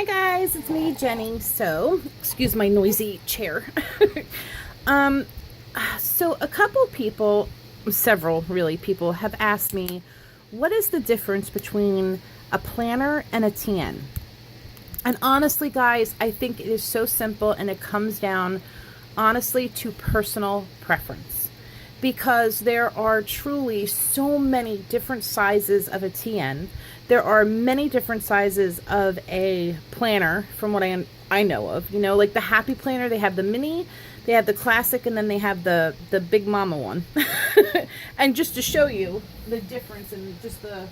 Hi guys, it's me, Jenny. So, excuse my noisy chair. So a couple people, several really people have asked me, what is the difference between a planner and a TN? And honestly, guys, I think it is so simple, and it comes down honestly to personal preference, because there are truly so many different sizes of a TN. There are many different sizes of a planner from what I know of. You know, like the Happy Planner, they have the mini, they have the classic, and then they have the big mama one. And just to show you the difference in just the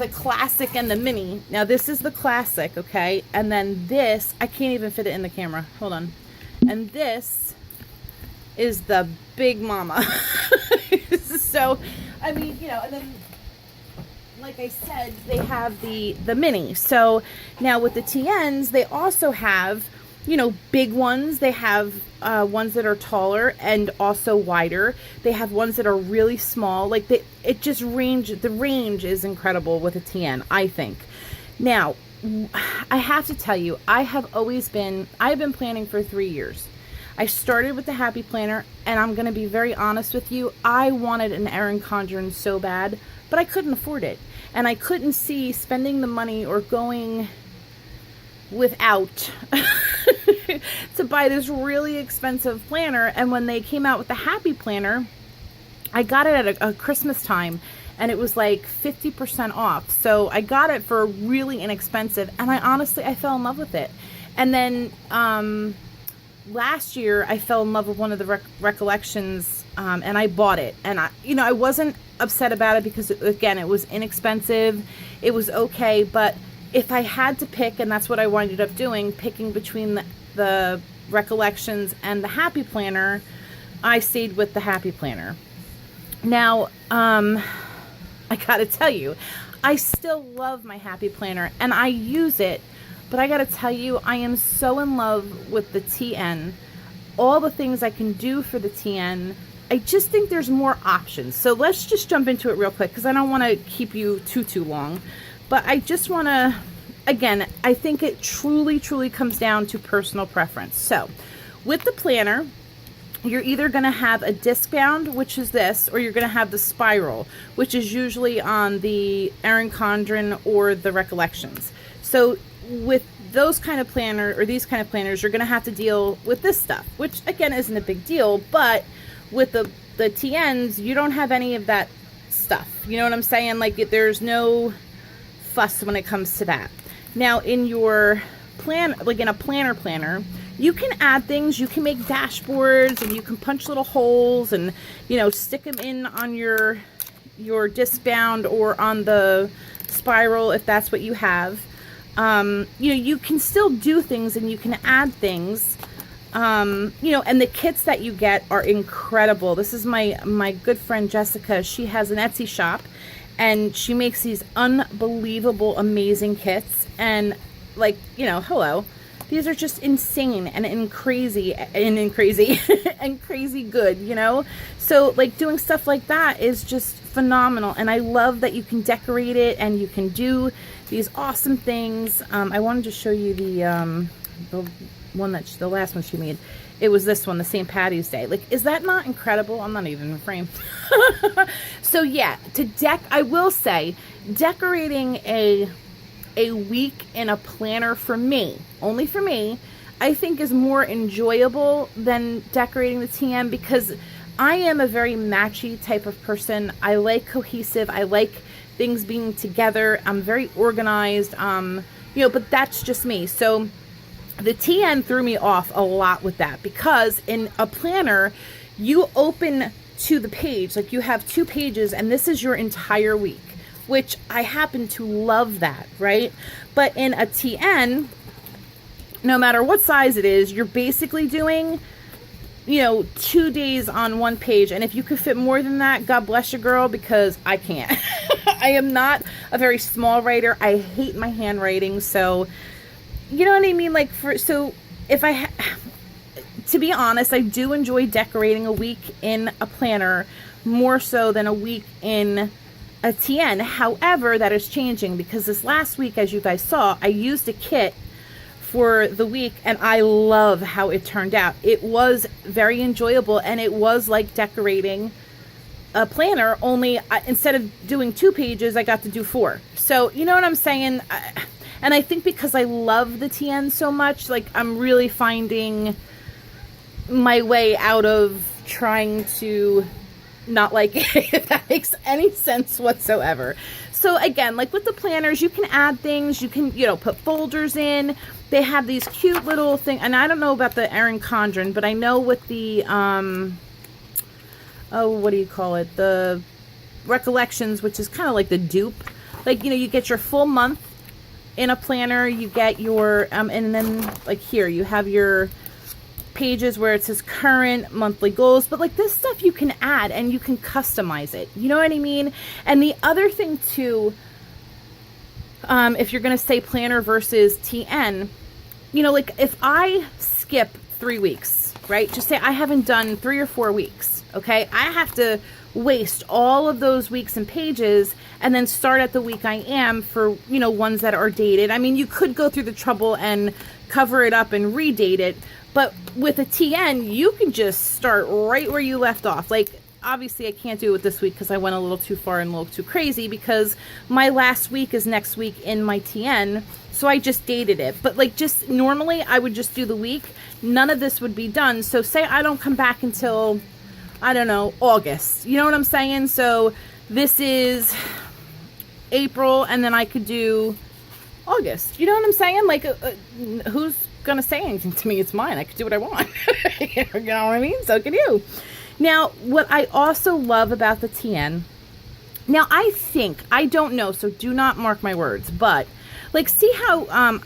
classic and the mini. Now this is the classic, okay? And then this, I can't even fit it in the camera. Hold on. And this is the big mama. So, I mean, you know, and then like I said, they have the mini. So now with the TNs, they also have, you know, big ones. They have ones that are taller and also wider. They have ones that are really small. Like the range is incredible with a TN, I think. Now, I have to tell you, I've been planning for 3 years. I started with the Happy Planner, and I'm going to be very honest with you. I wanted an Erin Condren so bad, but I couldn't afford it. And I couldn't see spending the money or going without to buy this really expensive planner. And when they came out with the Happy Planner, I got it at a Christmas time, and it was like 50% off. So I got it for really inexpensive, and I fell in love with it. And then last year I fell in love with one of the recollections, and I bought it. And I wasn't upset about it because, again, it was inexpensive. It was okay, but if I had to pick, and that's what I ended up doing, picking between the recollections and the Happy Planner, I stayed with the Happy Planner. Now, I gotta tell you, I still love my Happy Planner and I use it, but I gotta tell you, I am so in love with the TN. All the things I can do for the TN, I just think there's more options. So let's just jump into it real quick, because I don't want to keep you too long. But I just want to, again, I think it truly comes down to personal preference. So with the planner, you're either going to have a disc bound, which is this, or you're going to have the spiral, which is usually on the Erin Condren or the Recollections. So with those kind of planner, or these kind of planners, you're going to have to deal with this stuff, which again isn't a big deal. But with the TNs, you don't have any of that stuff. You know what I'm saying? Like, there's no fuss when it comes to that. Now in your plan, like in a planner, you can add things. You can make dashboards, and you can punch little holes and, you know, stick them in on your disc bound or on the spiral if that's what you have. You know, you can still do things and you can add things. You know, and the kits that you get are incredible. This is my good friend Jessica. She has an Etsy shop, and she makes these unbelievable, amazing kits. And like, you know, hello, these are just insane and crazy and crazy good, you know? So like doing stuff like that is just phenomenal. And I love that you can decorate it and you can these awesome things. I wanted to show you the last one she made. It was this one, the St. Patty's Day. Like, is that not incredible? I'm not even in frame. So yeah, I will say, decorating a week in a planner, for me, only for me, I think is more enjoyable than decorating the TM, because I am a very matchy type of person. I like cohesive. I like things being together. I'm very organized. You know, but that's just me. So the TN threw me off a lot with that, because in a planner, you open to the page, like you have 2 pages, and this is your entire week, which I happen to love that, right? But in a TN, no matter what size it is, you're basically doing, you know, 2 days on one page. And if you could fit more than that, God bless you, girl, because I can't. I am not a very small writer. I hate my handwriting. So, you know what I mean? Like, to be honest, I do enjoy decorating a week in a planner more so than a week in a TN. However, that is changing because this last week, as you guys saw, I used a kit for the week and I love how it turned out. It was very enjoyable and it was like decorating a planner, only instead of doing 2 pages, I got to do 4. So, you know what I'm saying? And I think because I love the TN so much, like I'm really finding my way out of trying to not like it, if that makes any sense whatsoever. So again, like with the planners, you can add things, you can, you know, put folders in. They have these cute little thing, and I don't know about the Erin Condren, but I know with the oh, what do you call it? The Recollections, which is kind of like the dupe. Like, you know, you get your full month in a planner, you get your and then like here you have your pages where it says current monthly goals, but like this stuff you can add and you can customize it, you know what I mean? And the other thing too, if you're going to say planner versus TN, you know, like if I skip 3 weeks, right, just say I haven't done 3 or 4 weeks, okay, I have to waste all of those weeks and pages and then start at the week I am for, you know, ones that are dated. I mean, you could go through the trouble and cover it up and redate it, but with a TN, you can just start right where you left off. Like, obviously I can't do it this week because I went a little too far and a little too crazy because my last week is next week in my TN, so I just dated it. But like, just normally I would just do the week. None of this would be done. So say I don't come back until, I don't know, August. You know what I'm saying? So this is April, and then I could do August. You know what I'm saying? Like, who's gonna say anything to me? It's mine. I could do what I want. You know what I mean? So can you. Now, what I also love about the TN, now I think, I don't know, so do not mark my words, but like, see how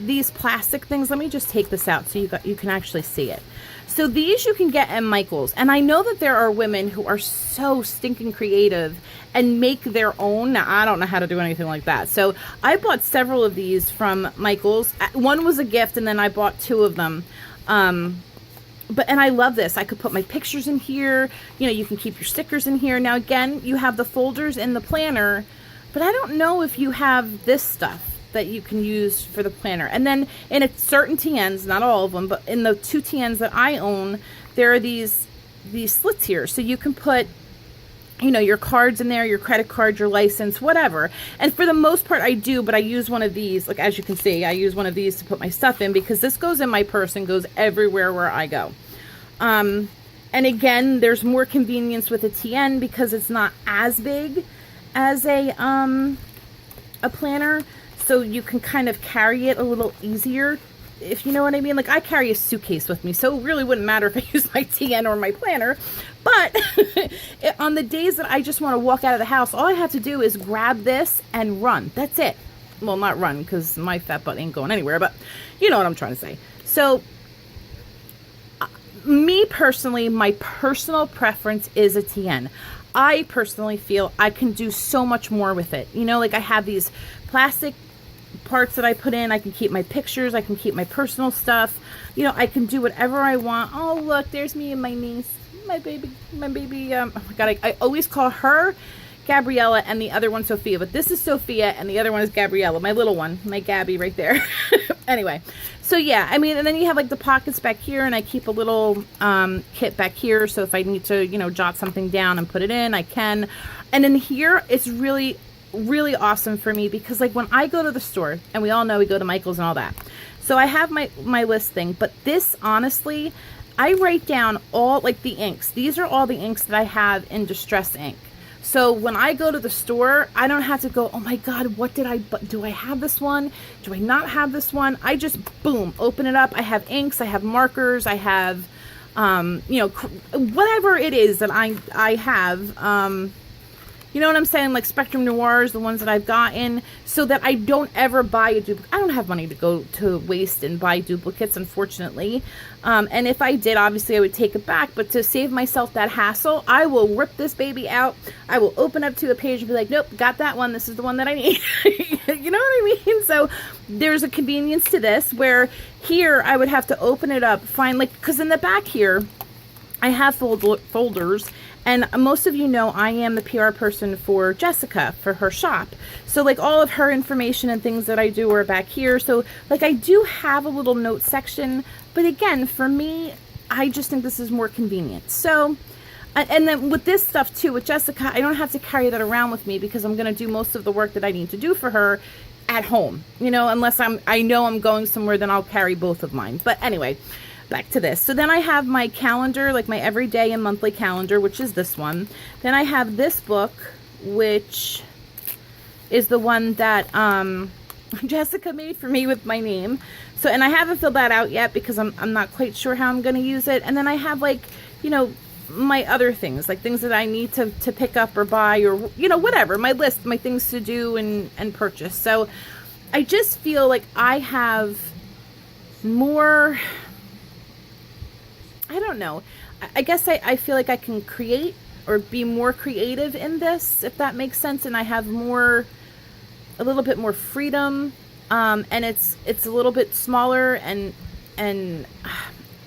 these plastic things, let me just take this out so you can actually see it. So these you can get at Michael's, and I know that there are women who are so stinking creative and make their own. Now, I don't know how to do anything like that. So I bought several of these from Michael's. One was a gift, and then I bought 2 of them. And I love this. I could put my pictures in here. You know, you can keep your stickers in here. Now, again, you have the folders in the planner, but I don't know if you have this stuff that you can use for the planner. And then in a certain TNs, not all of them, but in the 2 TNs that I own, there are these slits here. So you can put, you know, your cards in there, your credit card, your license, whatever. And for the most part I do, but I use one of these. Like, as you can see, I use one of these to put my stuff in because this goes in my purse and goes everywhere where I go. And again, there's more convenience with a TN because it's not as big as a planner. So you can kind of carry it a little easier, if you know what I mean. Like, I carry a suitcase with me, so it really wouldn't matter if I use my TN or my planner. But on the days that I just want to walk out of the house, all I have to do is grab this and run. That's it. Well, not run, because my fat butt ain't going anywhere, but you know what I'm trying to say. So, me personally, my personal preference is a TN. I personally feel I can do so much more with it. You know, like I have these plastic parts that I put in. I can keep my pictures. I can keep my personal stuff. You know, I can do whatever I want. Oh, look, there's me and my niece. My baby, oh my God, I always call her Gabriella and the other one Sophia, but this is Sophia and the other one is Gabriella, my little one, my Gabby right there. Anyway, so yeah, I mean, and then you have like the pockets back here, and I keep a little kit back here, so if I need to, you know, jot something down and put it in, I can. And in here, it's really awesome for me because like when I go to the store, and we all know we go to Michael's and all that, so I have my list thing, but this, honestly, I write down all like the inks. These are all the inks that I have in Distress ink. So when I go to the store, I don't have to go, oh my God, what did do I have this one? Do I not have this one? I just, boom, open it up. I have inks, I have markers, I have, you know, whatever it is that I have, you know what I'm saying? Like Spectrum Noirs, the ones that I've gotten, so that I don't ever buy a duplicate. I don't have money to go to waste and buy duplicates, unfortunately. And if I did, obviously I would take it back. But to save myself that hassle, I will rip this baby out. I will open up to a page and be like, nope, got that one. This is the one that I need. You know what I mean? So there's a convenience to this, where here I would have to open it up, find, like, because in the back here, I have folders, And most of you know I am the PR person for Jessica, for her shop. So like all of her information and things that I do are back here. So like I do have a little note section, but again, for me, I just think this is more convenient. So, and then with this stuff too, with Jessica, I don't have to carry that around with me because I'm going to do most of the work that I need to do for her at home, you know, unless I know I'm going somewhere, then I'll carry both of mine. But anyway, back to this. So then I have my calendar, like my everyday and monthly calendar, which is this one. Then I have this book, which is the one that Jessica made for me with my name. So, and I haven't filled that out yet because I'm not quite sure how I'm going to use it. And then I have like, you know, my other things, like things that I need to pick up or buy or, you know, whatever, my list, my things to do and purchase. So I just feel like I have more, I don't know. I guess I feel like I can create or be more creative in this, if that makes sense. And I have more, a little bit more freedom. And it's a little bit smaller and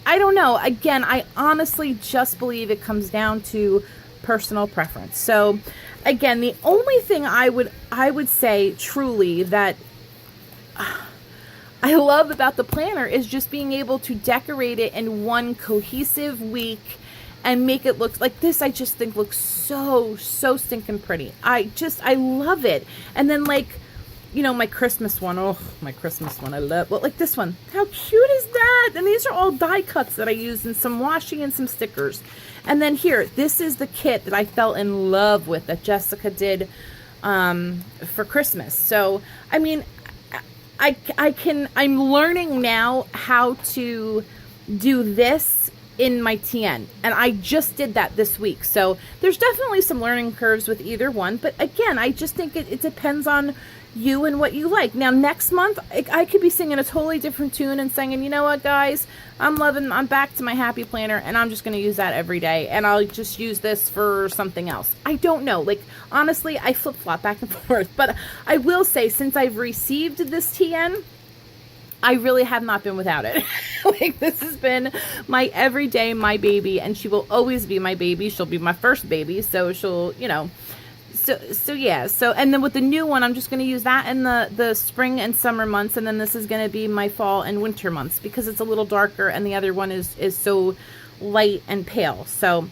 I don't know. Again, I honestly just believe it comes down to personal preference. So again, the only thing I would say truly that I love about the planner is just being able to decorate it in one cohesive week and make it look like this. I just think looks so stinking pretty. I love it. And then like, you know, my Christmas one, oh, my Christmas one, I love, well, like this one, how cute is that? And these are all die cuts that I used and some washi and some stickers. And then here, this is the kit that I fell in love with that Jessica did for Christmas. So, I mean, I'm learning now how to do this in my TN, and I just did that this week. So there's definitely some learning curves with either one, but again, I just think it depends on you and what you like. Now next month I could be singing a totally different tune and singing, you know what guys, I'm back to my happy planner and I'm just going to use that every day and I'll just use this for something else. I don't know, like honestly I flip-flop back and forth, but I will say since I've received this TN, I really have not been without it. Like this has been my everyday, my baby, and she will always be my baby. She'll be my first baby, so she'll, you know, so yeah. So, and then with the new one, I'm just going to use that in the spring and summer months, and then this is going to be my fall and winter months because it's a little darker, and the other one is so light and pale. So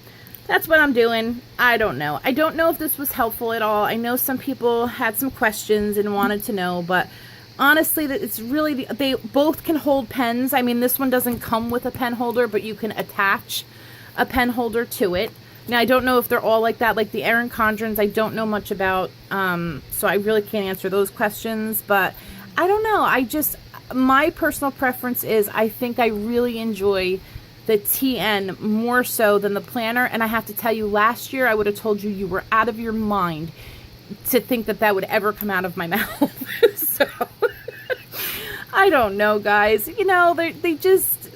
that's what I'm doing. I don't know. I don't know if this was helpful at all. I know some people had some questions and wanted to know, but honestly, that it's really, they both can hold pens. I mean, this one doesn't come with a pen holder, but you can attach a pen holder to it. Now, I don't know if they're all like that, like the Erin Condrens, I don't know much about, so I really can't answer those questions, but I don't know. My personal preference is I think I really enjoy the TN more so than the planner, and I have to tell you, last year I would have told you were out of your mind to think that would ever come out of my mouth. So I don't know, guys. You know, they just,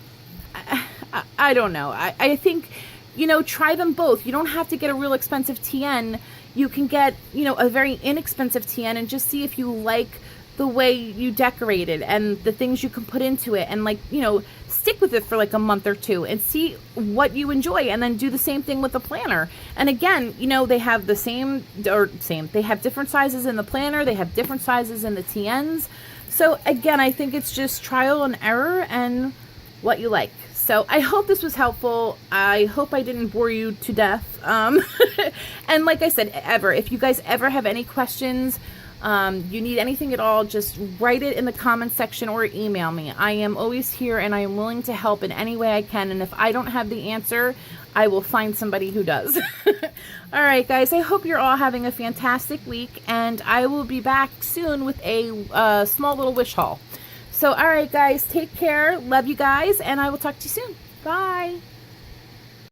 I don't know. I think, you know, try them both. You don't have to get a real expensive TN. You can get, you know, a very inexpensive TN and just see if you like the way you decorate it and the things you can put into it, and like, you know, stick with it for like a month or two and see what you enjoy, and then do the same thing with the planner. And again, you know, they have the same, they have different sizes in the planner, they have different sizes in the TNs. So again, I think it's just trial and error and what you like. So I hope this was helpful. I hope I didn't bore you to death. And like I said, if you guys ever have any questions, you need anything at all, just write it in the comment section or email me. I am always here and I am willing to help in any way I can. And if I don't have the answer, I will find somebody who does. All right, guys, I hope you're all having a fantastic week, and I will be back soon with a small little wish haul. So, all right, guys, take care. Love you guys, and I will talk to you soon. Bye.